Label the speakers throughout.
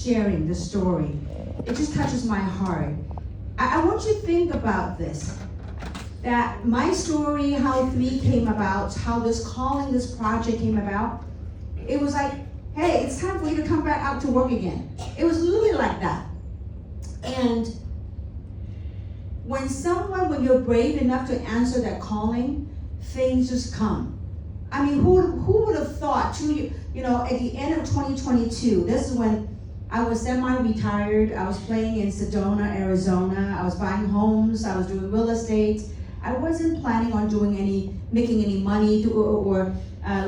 Speaker 1: sharing the story. It just touches my heart. I want you to think about this. That my story, how 3 came about, how this calling, this project came about. It was like, hey, it's time for you to come back out to work again. It was literally like that. And when you're brave enough to answer that calling, things just come. I mean, who would have thought, at the end of 2022, this is when I was semi-retired. I was playing in Sedona, Arizona. I was buying homes. I was doing real estate. I wasn't planning on making any money or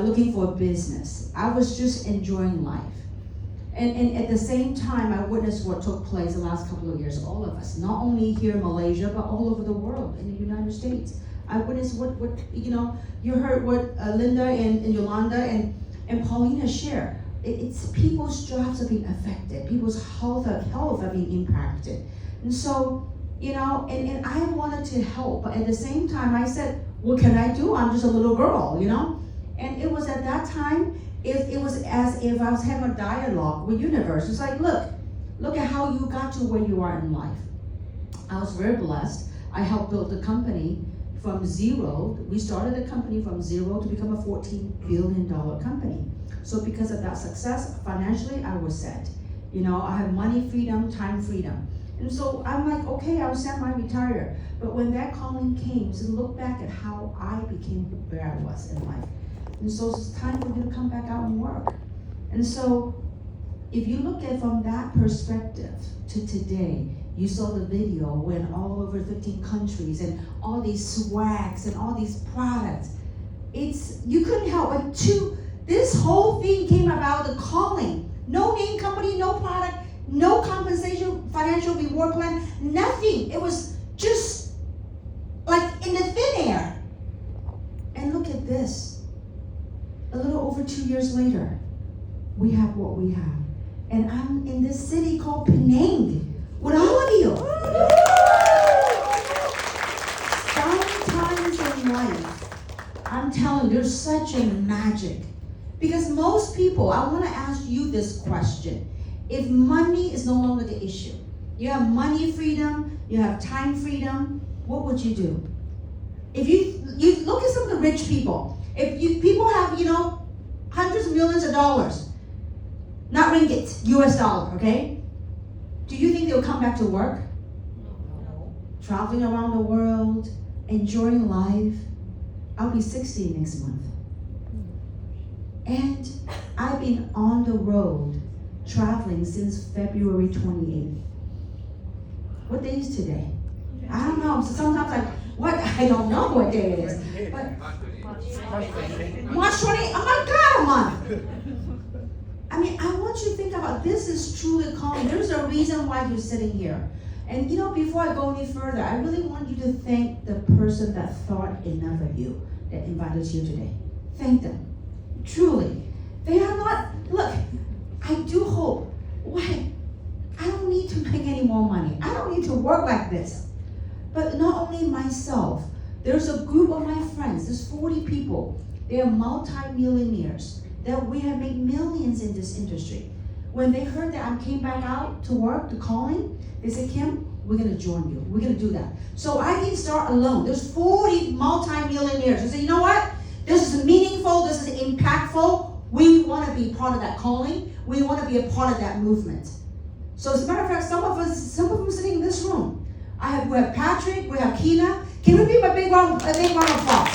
Speaker 1: looking for a business. I was just enjoying life. And at the same time, I witnessed what took place the last couple of years, all of us, not only here in Malaysia, but all over the world, in the United States. I witnessed what you heard what Linda and Yolanda and Paulina share. It's people's jobs are being affected, people's health are being impacted. And so, and I wanted to help, but at the same time I said, what can I do? I'm just a little girl, And it was at that time, it was as if I was having a dialogue with universe. It's like, look at how you got to where you are in life. I was very blessed. I helped build the company from zero. We started the company from zero to become a $14 billion company. So because of that success, financially, I was set. I have money freedom, time freedom. And so I'm like, okay, I was semi-retired. But when that calling came, to look back at how I became where I was in life. And so it's time for you to come back out and work. And so if you look at it from that perspective to today, you saw the video when all over 15 countries and all these swags and all these products. You couldn't help but this whole thing came about the calling. No name company, no product, no compensation, financial reward plan, nothing. It was just like in the thin air. And look at this. A little over 2 years later, we have what we have. And I'm in this city called Penang with all of you. Sometimes in life, I'm telling you, there's such a magic. Because most people, I want to ask you this question. If money is no longer the issue, you have money freedom, you have time freedom, what would you do? If you look at some of the rich people, people have, hundreds of millions of dollars, not ringgit, US dollar, okay? Do you think they'll come back to work? No. Traveling around the world, enjoying life. I'll be 60 next month. And I've been on the road traveling since February 28th. What day is today? I don't know. So sometimes I don't know what day it is. But March 28th, oh my God, a month. I mean, I want you to think about this is truly calling. There's a reason why you're sitting here. And before I go any further, I really want you to thank the person that thought enough of you, that invited you today. Thank them. Truly. They are not, look, I do hope, I don't need to make any more money. I don't need to work like this. But not only myself, there's a group of my friends, there's 40 people. They are multi-millionaires that we have made millions in this industry. When they heard that I came back out to work, to calling, they said, Kim, we're gonna join you. We're gonna do that. So I didn't start alone. There's 40 multi-millionaires. I said, you know what? This is meaningful, this is impactful. We want to be part of that calling. We want to be a part of that movement. So as a matter of fact, some of them sitting in this room. We have Patrick, we have Kina. Can we give a big round of applause?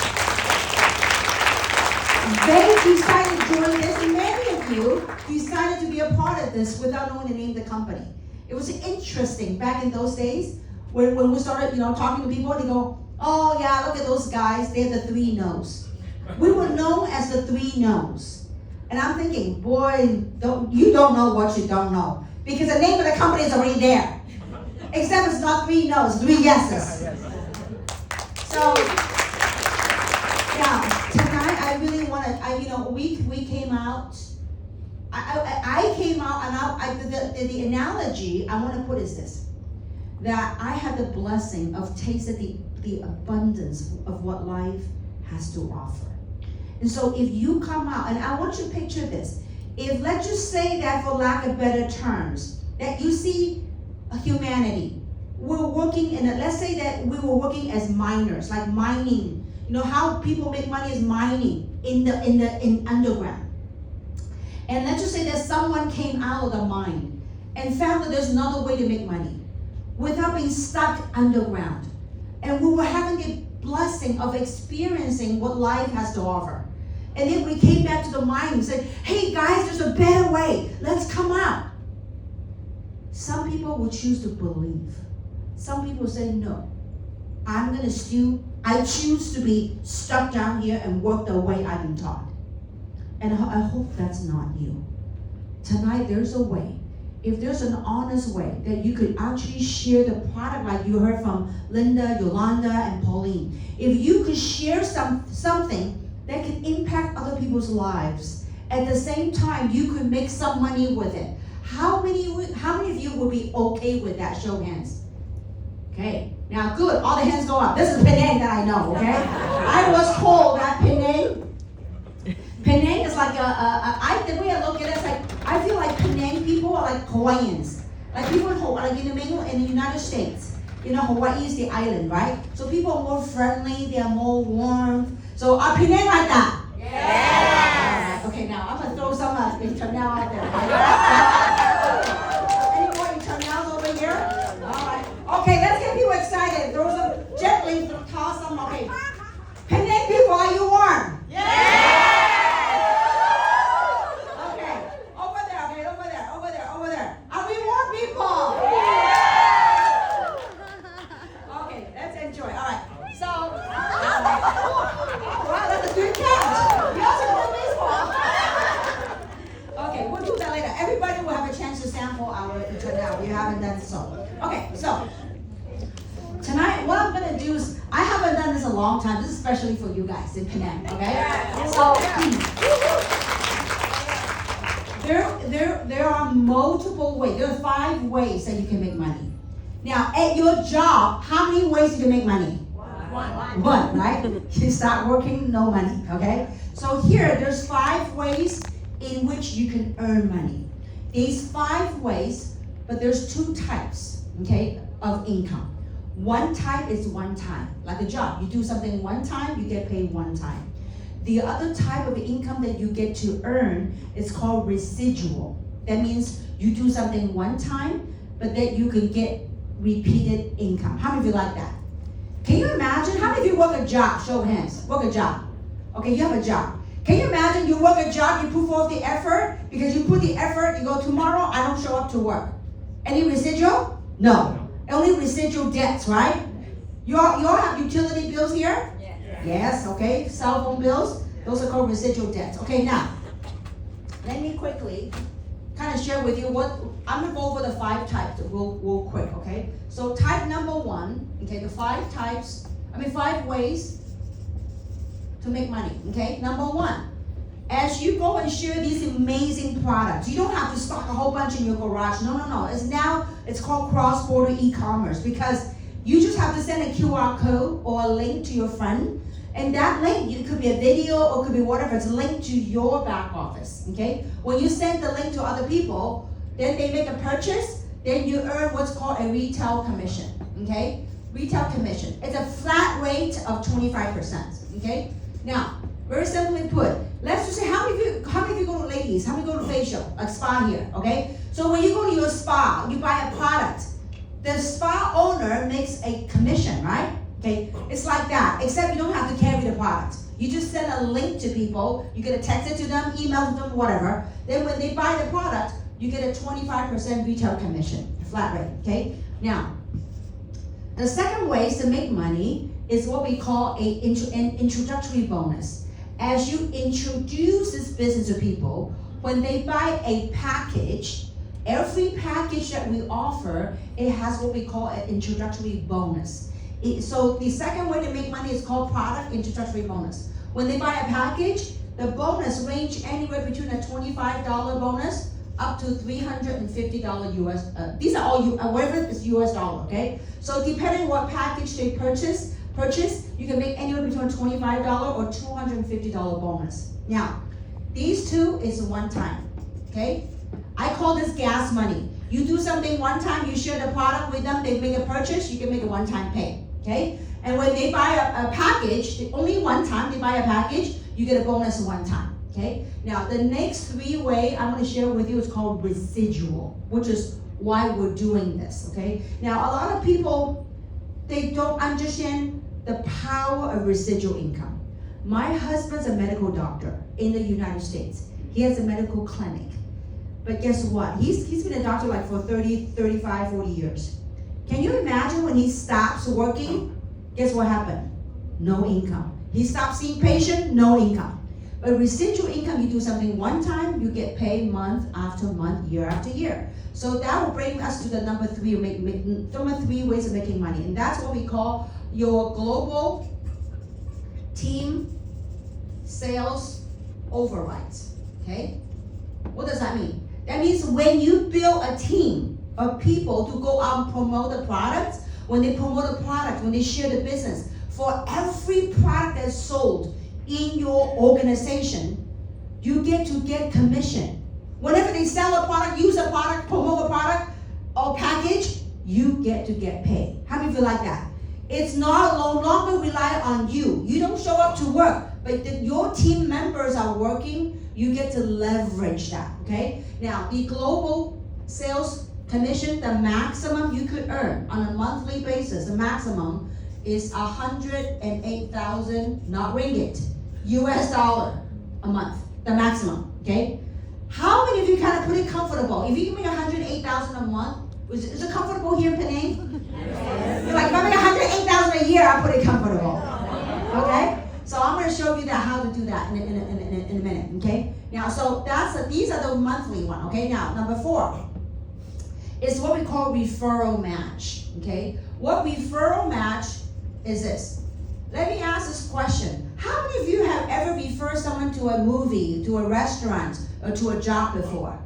Speaker 1: They decided to join this, and many of you decided to be a part of this without knowing the name of the company. It was interesting back in those days when we started, talking to people, and they go, oh yeah, look at those guys, they have the 3 no's. We were known as the 3 no's. And I'm thinking, boy, you don't know what you don't know. Because the name of the company is already there. Except it's not 3 no's, 3 yeses. So, yeah, tonight I really want to, we came out. I came out, and the analogy I want to put is this. That I had the blessing of tasting the abundance of what life has to offer. And so if you come out, and I want you to picture this. if let's just say that for lack of better terms, that you see humanity, we're working in let's say that we were working as miners, like mining. You know how people make money is mining in underground. And let's just say that someone came out of the mine and found that there's another way to make money without being stuck underground. And we were having the blessing of experiencing what life has to offer. And then we came back to the mine and said, hey guys, there's a better way. Let's come out. Some people will choose to believe. Some people say, no, I choose to be stuck down here and work the way I've been taught. And I hope that's not you. Tonight, there's a way. If there's an honest way that you could actually share the product, like you heard from Linda, Yolanda, and Pauline. If you could share something that can impact other people's lives, at the same time, you could make some money with it. How many of you would be okay with that? Show of hands. Okay. Now, good. All the hands go up. This is Penang that I know, okay? I was told that Penang is like the way I look at it is like, I feel like Penang people are like Hawaiians. Like people in Hawaii, like in the United States. You know, Hawaii is the island, right? So people are more friendly, they are more warm. So are Penang like that? Yes! Okay, now I'm going to throw some internal out there. Any more internals over here? All right. Okay, let's get people excited. Throw some gently, toss some. Okay. Penang people, are you warm? Yes! Okay, so tonight what I'm gonna do is, I haven't done this a long time. This is especially for you guys in Penang, okay? So there are multiple ways. There are 5 ways that you can make money. Now at your job, how many ways you can make money? One, right? You start working, no money, okay? So here, there's 5 ways in which you can earn money. These 5 ways, but there's 2 types, okay, of income. One type is one time, like a job. You do something one time, you get paid one time. The other type of income that you get to earn is called residual. That means you do something one time, but that you can get repeated income. How many of you like that? Can you imagine? How many of you work a job? Show of hands. Work a job. Okay, you have a job. Can you imagine you work a job, you put forth the effort, because you put the effort, you go, tomorrow I don't show up to work. Any residual? No. Only residual debts, right? You all have utility bills here? Yes, okay. Cell phone bills, those are called residual debts. Okay, now, let me quickly kind of share with you I'm going to go over the 5 types real quick, okay? So type number 1, okay, the 5 ways to make money, okay? Number 1, as you go and share these amazing products, you don't have to stock a whole bunch in your garage. No. It's called cross-border e-commerce, because you just have to send a QR code or a link to your friend, and that link, it could be a video or it could be whatever, it's linked to your back office, okay? When you send the link to other people, then they make a purchase, then you earn what's called a retail commission, okay? Retail commission. It's a flat rate of 25%, okay? Now, very simply put, let's just say, how many of you go to ladies? How many go to facial, like spa here, okay? So when you go to your spa, you buy a product. The spa owner makes a commission, right? Okay, it's like that, except you don't have to carry the product. You just send a link to people, you get a text it to them, email to them, whatever. Then when they buy the product, you get a 25% retail commission, flat rate, okay? Now, the second way to make money is what we call an introductory bonus. As you introduce this business to people, when they buy a package, every package that we offer, it has what we call an introductory bonus. So the second way to make money is called product introductory bonus. When they buy a package, the bonus range anywhere between a $25 bonus up to $350 US. These are all whatever is US dollar, okay? So depending what package they purchase, you can make anywhere between a $25 or $250 bonus. Now, these 2 is one time. okay? I call this gas money. You do something one time, you share the product with them, they make a purchase, you can make a one-time pay, okay? And when they buy a package, only one time they buy a package, you get a bonus one time, okay? Now, the next 3 way I'm gonna share with you is called residual, which is why we're doing this, okay? Now, a lot of people, they don't understand the power of residual income. My husband's a medical doctor in the United States. He has a medical clinic. But guess what? He's been a doctor like for 30, 35, 40 years. Can you imagine when he stops working? Guess what happened? No income. He stops seeing patients, no income. But residual income, you do something one time, you get paid month after month, year after year. So that will bring us to the number 3, number 3 ways of making money. And that's what we call your global team sales overrides, okay? What does that mean? That means when you build a team of people to go out and promote the products, when they promote a product, when they share the business, for every product that's sold in your organization, you get to get commission. Whenever they sell a product, use a product, promote a product, or package, you get to get paid. How many of you like that? It's no longer rely on you. You don't show up to work, but your team members are working, you get to leverage that, okay? Now, the global sales commission, the maximum you could earn on a monthly basis, the maximum is 108,000, not ringgit, US dollar a month, the maximum, okay? How many of you kind of put it comfortable? If you give me 108,000 a month, is it comfortable here in Penang? Yes. You're like, if I make 108,000 a year, I put it comfortable, okay? So I'm going to show you that how to do that in a minute, okay? Now, so these are the monthly one, okay? Now, number 4 is what we call referral match, okay? What referral match is this? Let me ask this question. How many of you have ever referred someone to a movie, to a restaurant, or to a job before?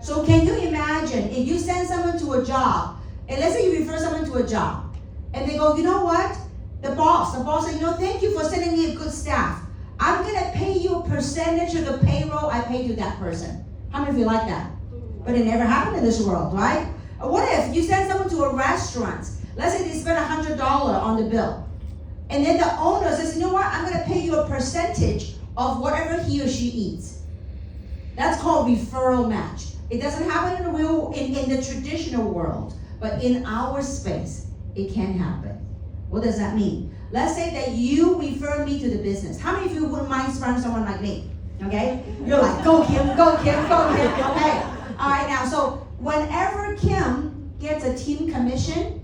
Speaker 1: So can you imagine if you send someone to a job, and let's say you refer someone to a job, and they go, you know what? The boss said, you know, thank you for sending me a good staff. I'm gonna pay you a percentage of the payroll I paid to that person. How many of you like that? But it never happened in this world, right? What if you send someone to a restaurant? Let's say they spend $100 on the bill. And then the owner says, you know what? I'm gonna pay you a percentage of whatever he or she eats. That's called referral match. It doesn't happen in the traditional world, but in our space, it can happen. What does that mean? Let's say that you refer me to the business. How many of you wouldn't mind sponsoring someone like me? Okay? You're like, go Kim, go Kim, go Kim, okay? All right, now, so whenever Kim gets a team commission,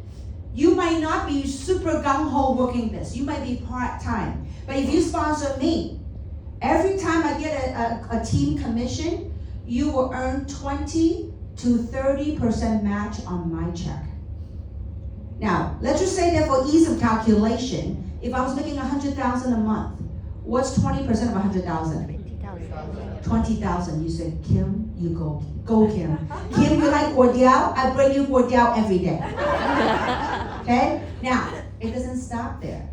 Speaker 1: you might not be super gung-ho working this. You might be part-time. But if you sponsor me, every time I get a team commission, you will earn 20 to 30% match on my check. Now, let's just say that for ease of calculation, if I was making 100,000 a month, what's 20% of 100,000? 20,000. You said, Kim, you go Kim. Kim, you like Cordial? I bring you Cordial every day. Okay? Now, it doesn't stop there.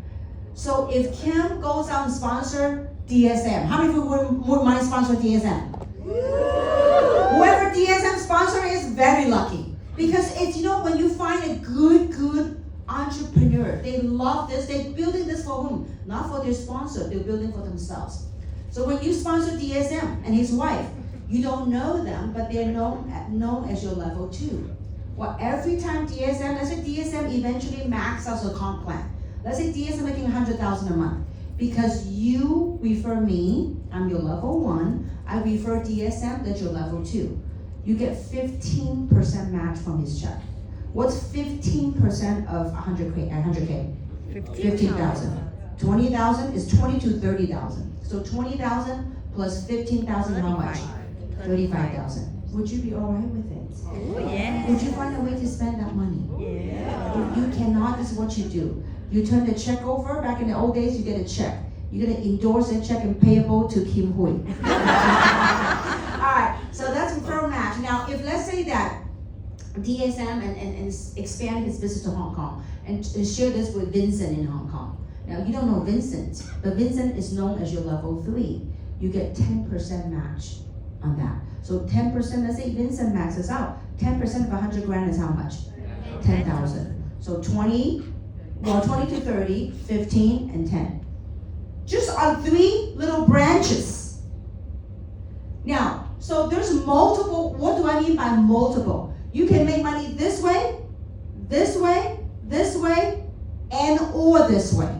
Speaker 1: So if Kim goes out and sponsor DSM, how many of you would mind sponsoring DSM? Whoever DSM sponsor is very lucky. Because it's, you know, when you find a good entrepreneur, they love this, they're building this for whom? Not for their sponsor, they're building for themselves. So when you sponsor DSM and his wife, you don't know them, but they're known as your level 2. Well, every time DSM, let's say DSM eventually max out the comp plan. Let's say DSM making 100,000 a month. Because you refer me, I'm your level 1, I refer DSM, that's your level 2. You get 15% match from his check. What's 15% of 100K? 15,000. 20,000 is 20 to 30,000. So 20,000 plus 15,000, how much? 35,000. Would you be all right with it?
Speaker 2: Oh, yeah.
Speaker 1: Would you find a way to spend that money?
Speaker 2: Yeah.
Speaker 1: If you cannot, this is what you do. You turn the check over. Back in the old days, you get a check. You're gonna endorse that check and payable to Kim Hui. Alright, so that's referral match. Now, if let's say that DSM and expand his business to Hong Kong and share this with Vincent in Hong Kong. Now, you don't know Vincent, but Vincent is known as your level 3. You get 10% match on that. So 10%, let's say Vincent maxes out. 10% of 100 grand is how much? 10,000. So 20 to 30, 15, and 10. Just on 3 little branches. Now, so there's multiple. What do I mean by multiple? You can make money this way, this way, this way, and or this way.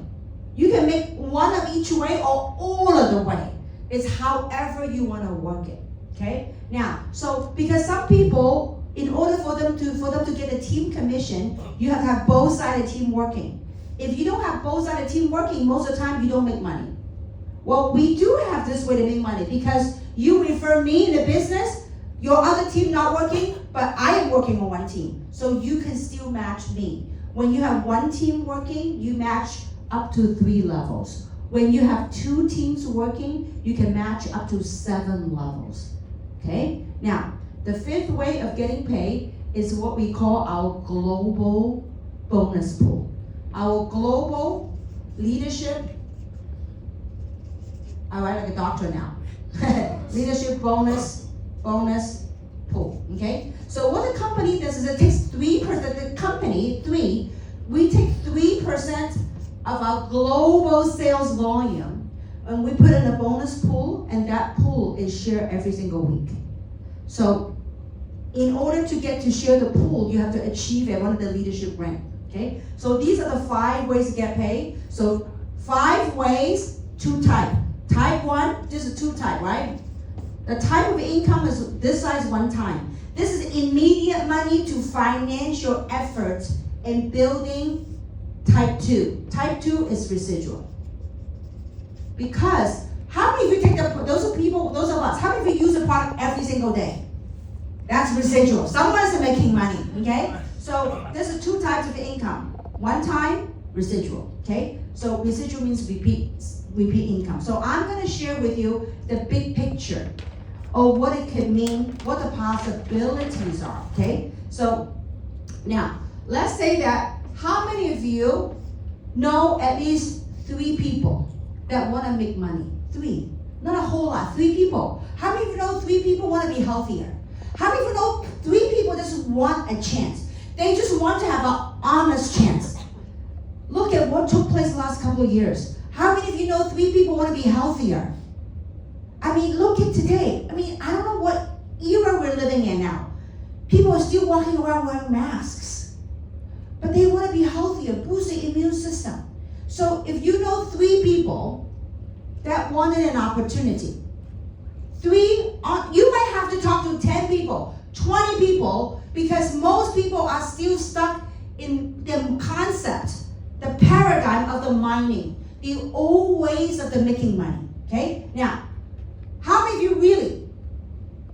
Speaker 1: You can make one of each way or all of the way. It's however you want to work it. Okay? Now, so because some people, in order for them to get a team commission, you have to have both sides of the team working. If you don't have both sides of the team working, most of the time you don't make money. Well, we do have this way to make money because you refer me in the business, your other team not working, but I am working on one team. So you can still match me. When you have one team working, you match up to 3 levels. When you have 2 teams working, you can match up to 7 levels. Okay? Now, the 5th way of getting paid is what we call our global bonus pool. Our global leadership, I write like a doctor now. Leadership bonus pool. Okay? So what the company does is it takes 3%, the company, we take 3% of our global sales volume and we put in a bonus pool, and that pool is shared every single week. So in order to get to share the pool, you have to achieve at one of the leadership rank. Okay? So these are the 5 ways to get paid. So 5 ways, 2 types. Type 1, this is 2 type, right? The type of income is this size one time. This is immediate money to finance your efforts in building type 2. Type 2 is residual. Because how many of you take those of us, how many of you use the product every single day? That's residual. Someone's making money, okay? So there's 2 types of income. One time, residual, okay? So residual means repeat income. So I'm gonna share with you the big picture of what it could mean, what the possibilities are, okay? So now, let's say that how many of you know at least 3 people that wanna make money? 3, not a whole lot, 3 people. How many of you know 3 people wanna be healthier? How many of you know 3 people just want a chance? They just want to have an honest chance. Look at what took place the last couple of years. How many of you know 3 people want to be healthier? I mean, look at today. I mean, I don't know what era we're living in now. People are still walking around wearing masks. But they want to be healthier, boost the immune system. So if you know 3 people that wanted an opportunity, 3, you might have to talk to 10 people, 20 people, because most people are still stuck in the concept, the paradigm of the mining, the old ways of the making money, okay? Now, how many of you really,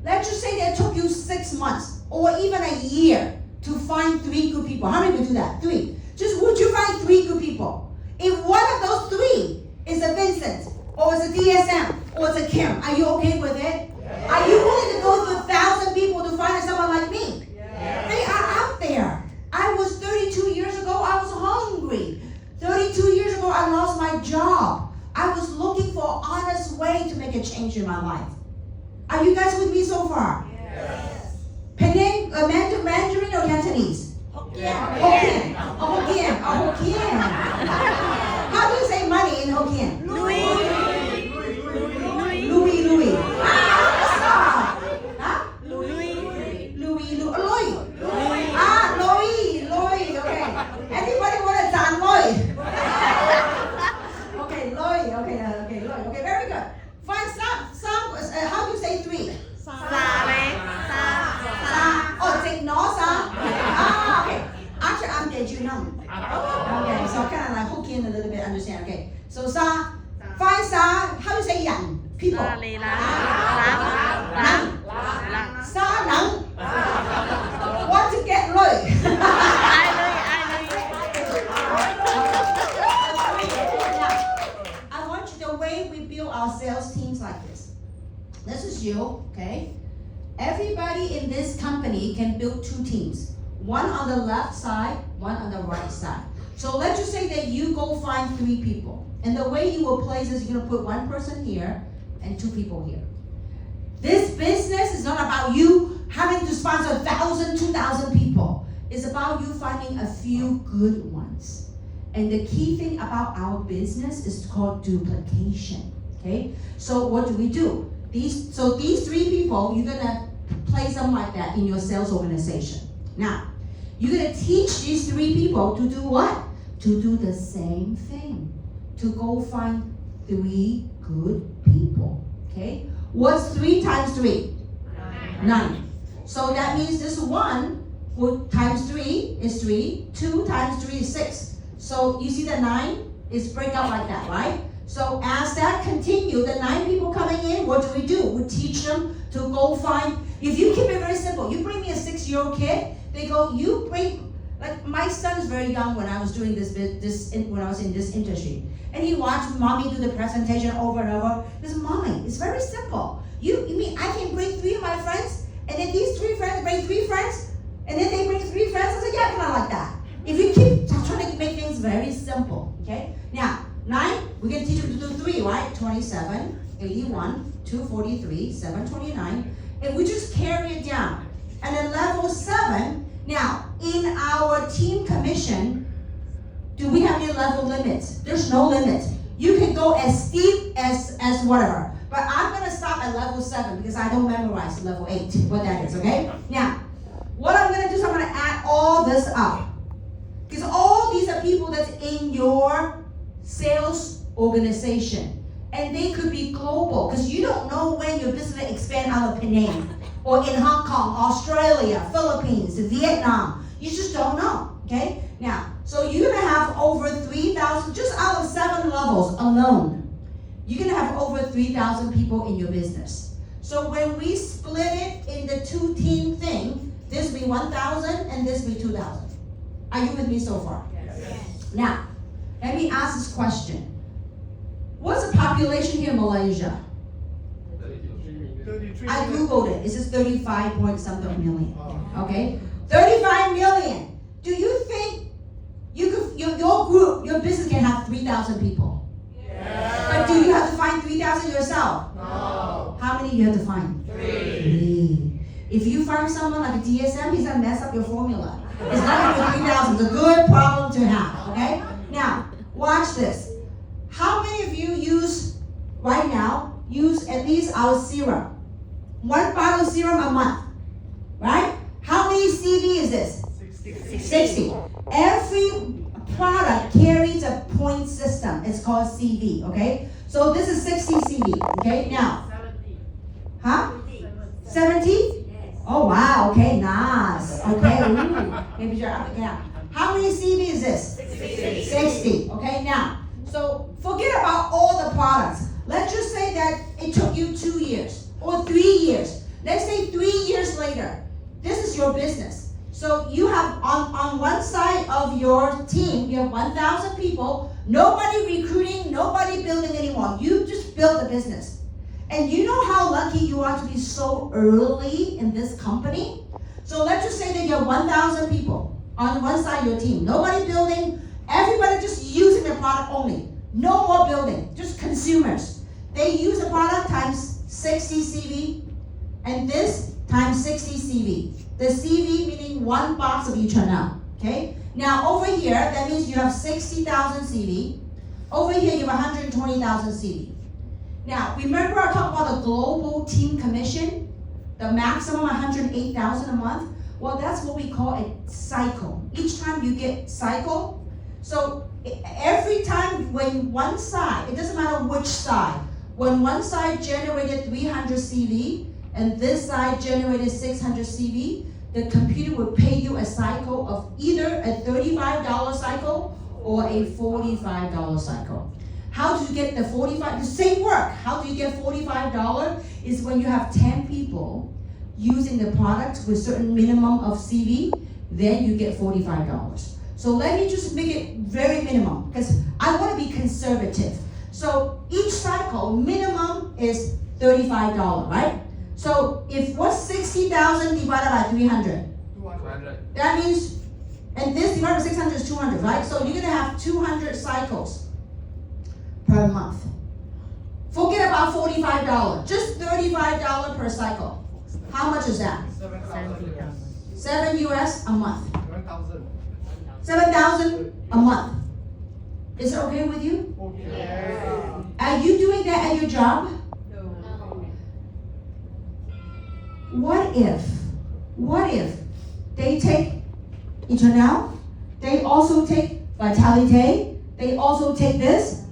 Speaker 1: let's just say that it took you 6 months or even a year to find 3 good people. How many of you do that? 3. Just would you find 3 good people? If one of those 3 is a Vincent, or is a DSM, or is a Kim, are you okay with it? Yeah. Are you willing to go through 1,000 people to find someone like me? Yeah. They are out there. I was 32 years ago, I was hungry. 32 years ago, I lost my job. I was looking for an honest way to make a change in my life. Are you guys with me so far? Yes. Penang, Mandarin or Cantonese? Hokkien. Hokkien. Hokkien. Hokkien. How do you say money in Hokkien? Louis. Louis. Ah, huh? Louis. Ah, Louis. Okay. Anybody want a Dan Loy? Okay, Loy. Okay, very good. Find some. How do you say 3? Oh, take no, Ah, okay. Actually, I'm Dejunum. Okay, so kind of like Hokkien a little bit, understand? Okay, so find how do you say yang? People. Want to get Loy. I want you, the way we build our sales teams like this. This is you, okay? Everybody in this company can build 2 teams. One on the left side, one on the right side. So let's just say that you go find 3 people. And the way you will place is you're gonna put 1 person here and 2 people here. This business is not about you having to sponsor 1,000, 2,000 people. It's about you finding a few good ones. And the key thing about our business is called duplication. Okay? So what do? These three people, you're gonna place them like that in your sales organization. Now, you're gonna teach these three people to do what? To do the same thing. To go find 3 good people. Okay? What's 3 times 3? 9. So that means this 1 times 3 is 3. 2 times 3 is 6. So you see the 9 is break out like that, right? So as that continues, the 9 people coming in, what do? We teach them to go find. If you keep it very simple, you bring me a 6-year-old kid, they go, you bring, like my son is very young when I was doing when I was in this industry. And he watched mommy do the presentation over and over. He says, Mommy, it's very simple. You mean I can bring 3 of my friends, and then these 3 friends bring 3 friends, and then they bring 3 friends? I said, yeah, kind of like that. If you keep trying to make things very simple, okay? Now, 9, we're going to teach them to do 3, right? 27, 81, 243, 729, and we just carry it down. And then level 7, now, in our team commission, do we have any level limits? There's no limit. You can go as steep as whatever. But I'm going to stop at level 7 because I don't memorize level 8, what that is, okay? Now, what I'm going to do is I'm going to add all this up. Because all these are people that's in your sales organization. And they could be global because you don't know when your business will expand out of Penang or in Hong Kong, Australia, Philippines, Vietnam. You just don't know, okay? Now, so you're going to have over 3,000, just out of 7 levels alone, you're going to have over 3,000 people in your business. So when we split it in the 2-team thing, this will be 1,000 and this will be 2,000. Are you with me so far? Yes. Now, let me ask this question. What's the population here in Malaysia?
Speaker 2: 33.
Speaker 1: I Googled it. It says 35 point something million. Okay? 35 million. Do you think you could, your group, your business can have 3,000 people?
Speaker 2: Yes.
Speaker 1: But do you have to find 3,000 yourself?
Speaker 2: No.
Speaker 1: How many you have to find? 3. If you find someone like a DSM, he's gonna mess up your formula. It's not gonna be 3,000. It's a good problem to have. Okay? Now, watch this. How many of you use at least our serum? 1 bottle of serum a month, right? How many CV is this? 60. Every product carries a point system. It's called CV, okay? So this is 60 CV, okay? Now,
Speaker 3: 70.
Speaker 1: huh? 70?
Speaker 3: Yes.
Speaker 1: Oh wow, okay, nice. Okay, ooh, maybe you're up, yeah. How many CV is this? 60, okay? Now, so forget about all the products. Let's just say that it took you 2 years or 3 years. Let's say 3 years later, this is your business. So you have on one side of your team, you have 1,000 people, nobody recruiting, nobody building anymore. You just built the business. And you know how lucky you are to be so early in this company? So let's just say that you have 1,000 people on one side of your team. Nobody building, everybody just using the product only. No more building, just consumers. They use the product times 60 CV, and this times 60 CV. The CV meaning 1 box of each now, okay? Now over here, that means you have 60,000 CV. Over here, you have 120,000 CV. Now, remember I talked about the global team commission? The maximum 108,000 a month? Well, that's what we call a cycle. Each time you get cycle, so every time when one side, it doesn't matter which side, when one side generated 300 CV and this side generated 600 CV, the computer will pay you a cycle of either a $35 cycle or a $45 cycle. How do you get the $45? The same work. How do you get $45? Is when you have 10 people using the product with certain minimum of CV, then you get $45. So let me just make it very minimum because I want to be conservative. So each cycle minimum is $35, right? So if what's 60,000 divided by 300?
Speaker 2: 200.
Speaker 1: That means, and this divided by 600 is 200, right? So you're gonna have 200 cycles per month. Forget about $45, just $35 per cycle. How much is that?
Speaker 2: 7,000.
Speaker 1: 7 US a month.
Speaker 2: 7,000.
Speaker 1: 7,000 a month. Is it okay with you?
Speaker 2: Yeah.
Speaker 1: Are you doing that at your job? What if they take Eternal, they also take Vitality, they also take this?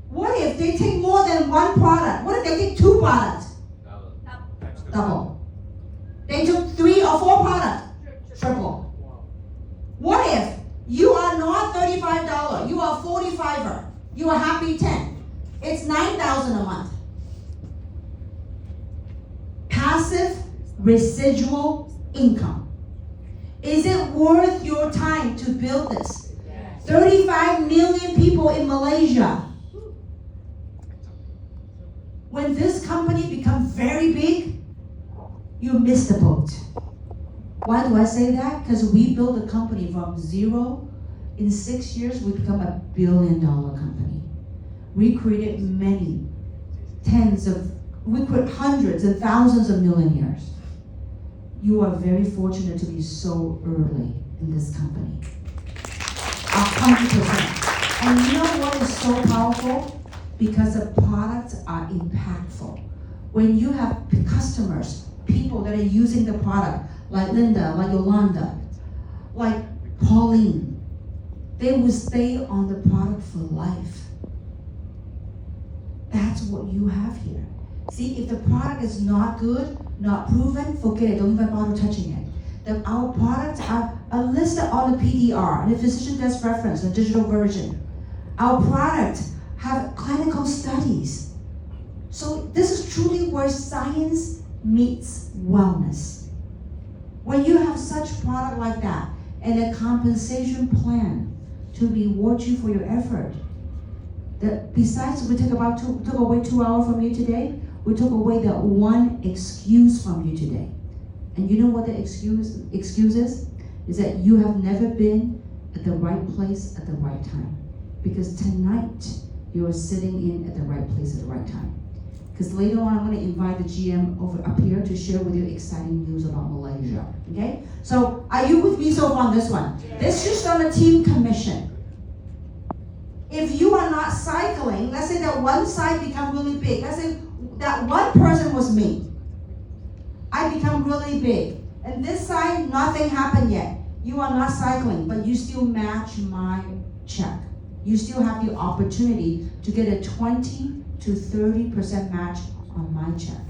Speaker 1: What if they take more than one product? What if they take 2 products? Double. They took 3 or 4 products? Triple. What if you are not $35, you are $45er, you are happy 10? It's $9,000 a month. Passive residual income. Is it worth your time to build this? 35 million people in Malaysia. When this company becomes very big, you miss the boat. Why do I say that? Because we built a company from zero. In 6 years, we become a $1 billion company. We created we create hundreds and thousands of millionaires. You are very fortunate to be so early in this company. 100%. And you know what is so powerful? Because the products are impactful. When you have customers, people that are using the product, like Linda, like Yolanda, like Pauline, they will stay on the product for life. That's what you have here. See, if the product is not good, not proven, forget it, don't even bother touching it. Our products are listed on the PDR, and the physician desk reference, the digital version. Our products have clinical studies. So this is truly where science meets wellness. When you have such product like that, and a compensation plan to reward you for your effort, that besides we took away 2 hours from you today, we took away that one excuse from you today. And you know what the excuse is? Is that you have never been at the right place at the right time. Because tonight, you are sitting in at the right place at the right time. Because later on, I'm going to invite the GM over up here to share with you exciting news about Malaysia. Okay? So, are you with me so far on this one? This is just on a team commission. If you are not cycling, let's say that one side become really big. Let's say that one person was me. I become really big. And this side, nothing happened yet. You are not cycling, but you still match my check. You still have the opportunity to get a 20 to 30% match on my check.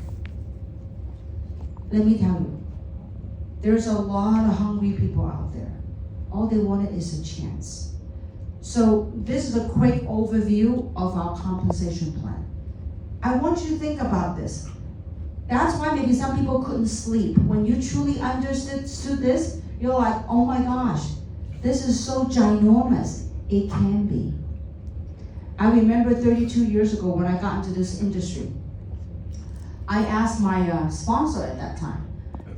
Speaker 1: Let me tell you, there's a lot of hungry people out there. All they wanted is a chance. So this is a quick overview of our compensation plan. I want you to think about this. That's why maybe some people couldn't sleep. When you truly understood this, you're like, oh my gosh, this is so ginormous. It can be. I remember 32 years ago when I got into this industry, I asked my sponsor at that time.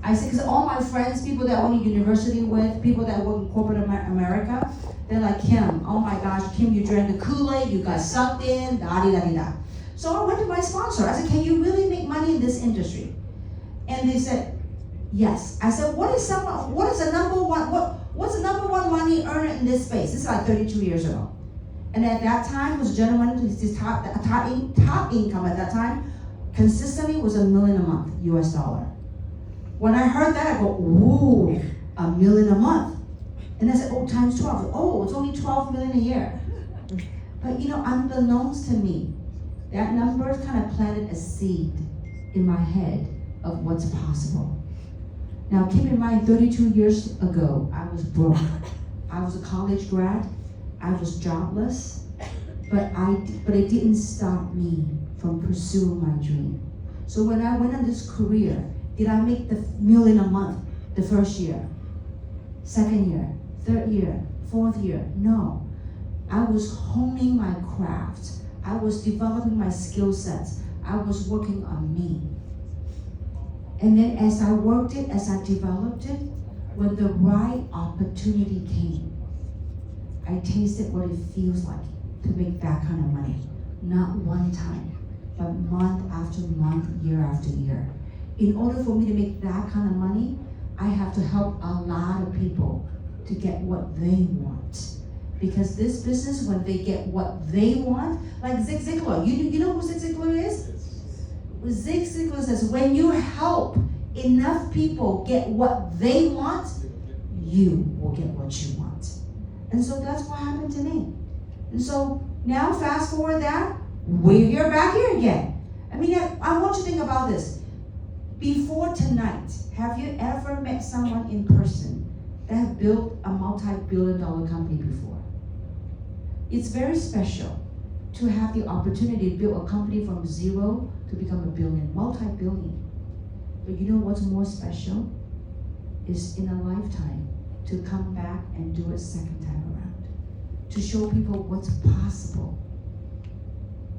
Speaker 1: I said, because all my friends, people that I went to university with, people that work in corporate America, they're like, Kim, oh my gosh, Kim, you drank the Kool-Aid, you got sucked in, da-di-da-di-da. So I went to my sponsor. I said, can you really make money in this industry? And they said, yes. I said, what's the number one money earner in this space? This is like 32 years ago. And at that time, was a gentleman, his top income at that time, consistently was $1 million a month, US dollar. When I heard that, I go, ooh, $1 million a month. And I said, oh, times 12. Oh, it's only 12 million a year. But unbeknownst to me, that number kind of planted a seed in my head of what's possible. Now, keep in mind, 32 years ago, I was broke. I was a college grad. I was jobless. But it didn't stop me from pursuing my dream. So when I went on this career, did I make the $1 million a month the first year, second year, third year, fourth year? No. I was honing my craft. I was developing my skill sets. I was working on me. And then as I worked it, as I developed it, when the right opportunity came, I tasted what it feels like to make that kind of money. Not one time, but month after month, year after year. In order for me to make that kind of money, I have to help a lot of people to get what they want. Because this business, when they get what they want, like Zig Ziglar, you know who Zig Ziglar is? Zig Ziglar says, when you help enough people get what they want, you will get what you want. And so that's what happened to me. And so now fast forward that, we're back here again. I mean, I want you to think about this. Before tonight, have you ever met someone in person that have built a multi-billion-dollar company before? It's very special to have the opportunity to build a company from zero to become a billion, multi-billion. But you know what's more special? Is in a lifetime to come back and do it second time around. To show people what's possible.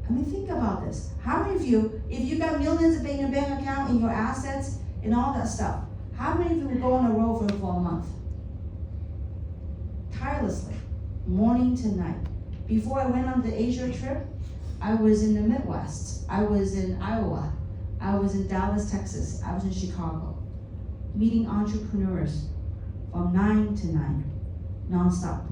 Speaker 1: I mean, think about this. How many of you, if you got millions in your bank account and your assets and all that stuff, how many of you would go on a road for a month? Tirelessly, morning to night. Before I went on the Asia trip, I was in the Midwest. I was in Iowa. I was in Dallas, Texas. I was in Chicago, meeting entrepreneurs from 9 to 9, nonstop.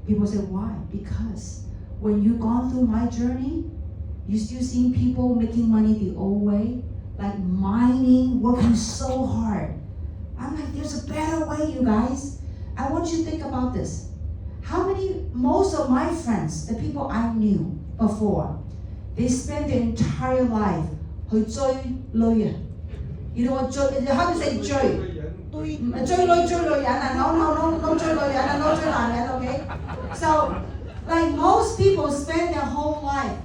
Speaker 1: People say, why? Because when you've gone through my journey, you still see people making money the old way, like mining, working so hard. I'm like, there's a better way, you guys. I want you to think about this. Most of my friends, the people I knew before, they spent their entire life 去追女人. You know what, how do you say 追? 追女人啊, no 追女人啊, no 追男人, okay? So, like most people spend their whole life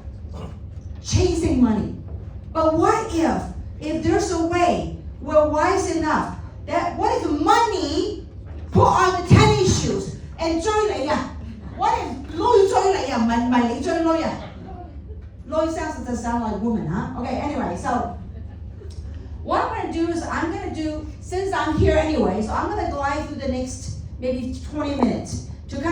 Speaker 1: chasing money. But what if there's a way we're wise enough that what if money put on the tennis shoes and 追你啊? What if 女追你啊, 唔係你追女啊? 女 sound like woman, huh? Okay, anyway, so what I'm going to do is since I'm here anyway, so I'm going to glide through the next maybe 20 minutes.